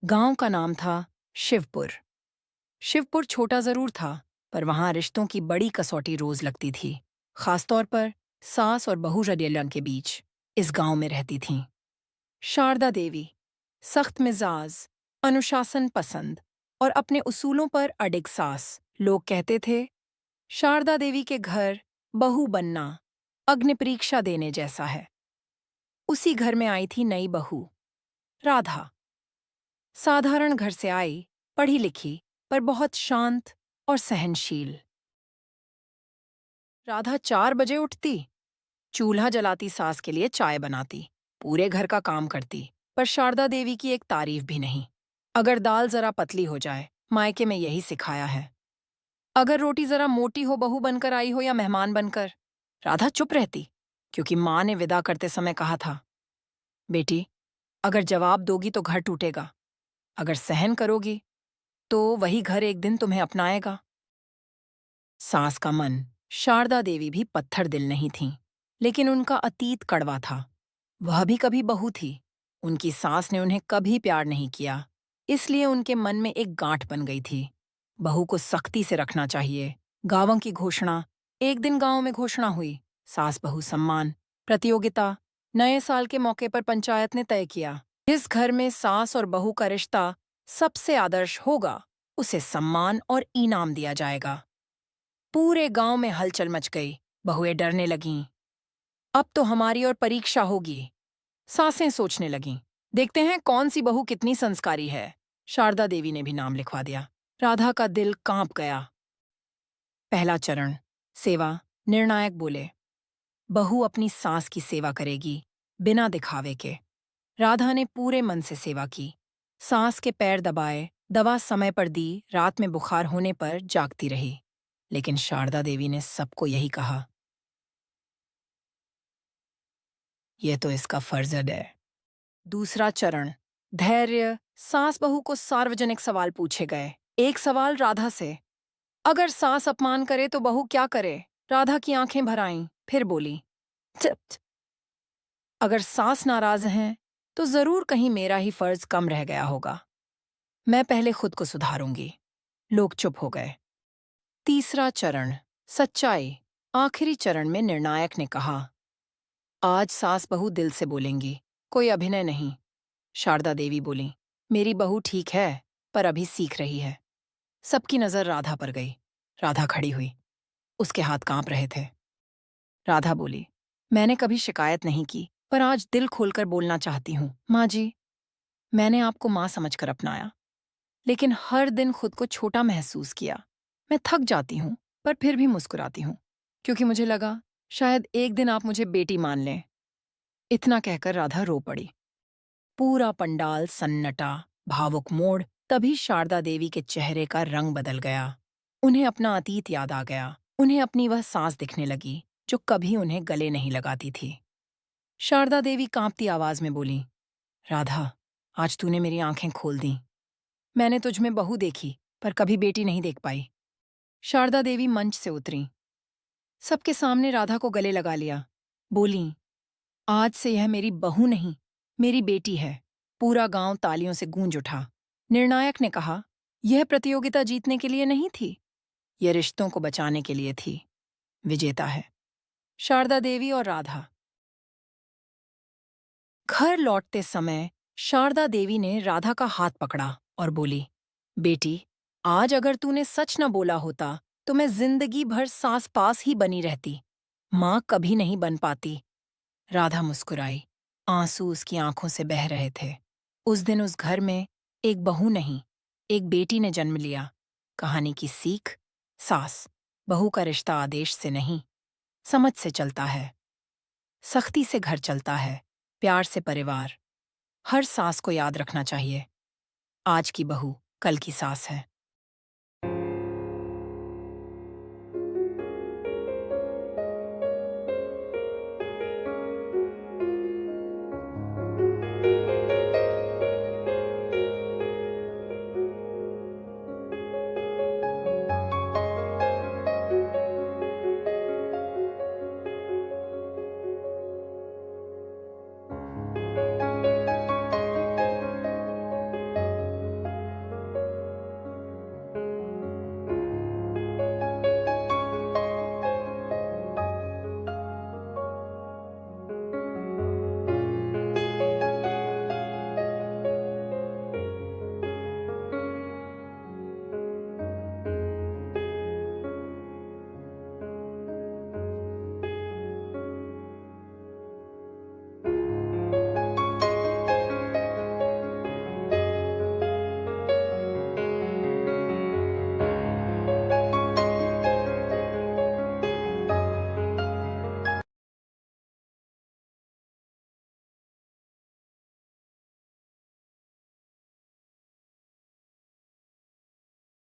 गांव का नाम था शिवपुर। शिवपुर छोटा जरूर था, पर वहां रिश्तों की बड़ी कसौटी रोज लगती थी। खासतौर पर सास और बहू रडेलिया के बीच। इस गांव में रहती थीं शारदा देवी, सख्त मिजाज, अनुशासन पसंद और अपने उसूलों पर अडिग सास। लोग कहते थे शारदा देवी के घर बहू बनना अग्नि परीक्षा देने जैसा है। उसी घर में आई थी नई बहू, राधा। साधारण घर से आई, पढ़ी लिखी, पर बहुत शांत और सहनशील। राधा 4 बजे उठती, चूल्हा जलाती, सास के लिए चाय बनाती, पूरे घर का काम करती। पर शारदा देवी की एक तारीफ भी नहीं। अगर दाल जरा पतली हो जाए, मायके में यही सिखाया है। अगर रोटी जरा मोटी हो, बहू बनकर आई हो या मेहमान बनकर, राधा चुप रहती, क्योंकि माँ ने विदा करते समय कहा था, बेटी, अगर जवाब दोगी तो घर टूटेगा, अगर सहन करोगी तो वही घर एक दिन तुम्हें अपनाएगा। सास का मन, शारदा देवी भी पत्थर दिल नहीं थीं, लेकिन उनका अतीत कड़वा था। वह भी कभी बहू थी। उनकी सास ने उन्हें कभी प्यार नहीं किया, इसलिए उनके मन में एक गांठ बन गई थी। बहू को सख्ती से रखना चाहिए। गांवों की घोषणा। एक दिन गांव में घोषणा हुई, सास बहू सम्मान प्रतियोगिता। नए साल के मौके पर पंचायत ने तय किया, जिस घर में सास और बहू का रिश्ता सबसे आदर्श होगा, उसे सम्मान और इनाम दिया जाएगा। पूरे गांव में हलचल मच गई। बहुएं डरने लगीं। अब तो हमारी और परीक्षा होगी। सासें सोचने लगीं, देखते हैं कौन सी बहू कितनी संस्कारी है। शारदा देवी ने भी नाम लिखवा दिया। राधा का दिल कांप गया। पहला चरण, सेवा। निर्णायक बोले, बहू अपनी सास की सेवा करेगी, बिना दिखावे के। राधा ने पूरे मन से सेवा की। सास के पैर दबाए, दवा समय पर दी, रात में बुखार होने पर जागती रही। लेकिन शारदा देवी ने सबको यही कहा, यह तो इसका फर्ज है। दूसरा चरण, धैर्य। सास बहू को सार्वजनिक सवाल पूछे गए। एक सवाल राधा से, अगर सास अपमान करे तो बहू क्या करे? राधा की आंखें भर आईं, फिर बोली, "चित, अगर सास नाराज हैं तो जरूर कहीं मेरा ही फर्ज कम रह गया होगा। मैं पहले खुद को सुधारूंगी।" लोग चुप हो गए। तीसरा चरण, सच्चाई। आखिरी चरण में निर्णायक ने कहा, आज सास बहू दिल से बोलेंगी, कोई अभिनय नहीं। शारदा देवी बोली, मेरी बहू ठीक है, पर अभी सीख रही है। सबकी नजर राधा पर गई। राधा खड़ी हुई, उसके हाथ कांप रहे थे। राधा बोली, मैंने कभी शिकायत नहीं की, पर आज दिल खोलकर बोलना चाहती हूँ। माँ जी, मैंने आपको माँ समझकर अपनाया, लेकिन हर दिन खुद को छोटा महसूस किया। मैं थक जाती हूँ, पर फिर भी मुस्कुराती हूँ, क्योंकि मुझे लगा शायद एक दिन आप मुझे बेटी मान लें। इतना कहकर राधा रो पड़ी। पूरा पंडाल सन्नटा, भावुक मोड़। तभी शारदा देवी के चेहरे का रंग बदल गया। उन्हें अपना अतीत याद आ गया। उन्हें अपनी वह सास दिखने लगी जो कभी उन्हें गले नहीं लगाती थी। शारदा देवी कांपती आवाज में बोली, राधा, आज तूने मेरी आंखें खोल दी। मैंने तुझ में बहू देखी, पर कभी बेटी नहीं देख पाई। शारदा देवी मंच से उतरी, सबके सामने राधा को गले लगा लिया। बोली, आज से यह मेरी बहू नहीं, मेरी बेटी है। पूरा गांव तालियों से गूंज उठा। निर्णायक ने कहा, यह प्रतियोगिता जीतने के लिए नहीं थी, यह रिश्तों को बचाने के लिए थी। विजेता है शारदा देवी और राधा। घर लौटते समय शारदा देवी ने राधा का हाथ पकड़ा और बोली, बेटी, आज अगर तूने सच न बोला होता तो मैं जिंदगी भर सास पास ही बनी रहती, मां कभी नहीं बन पाती। राधा मुस्कुराई, आंसू उसकी आंखों से बह रहे थे। उस दिन उस घर में एक बहू नहीं, एक बेटी ने जन्म लिया। कहानी की सीख, सास बहू का रिश्ता आदेश से नहीं, समझ से चलता है। सख्ती से घर चलता है, प्यार से परिवार। हर सास को याद रखना चाहिए, आज की बहू कल की सास है।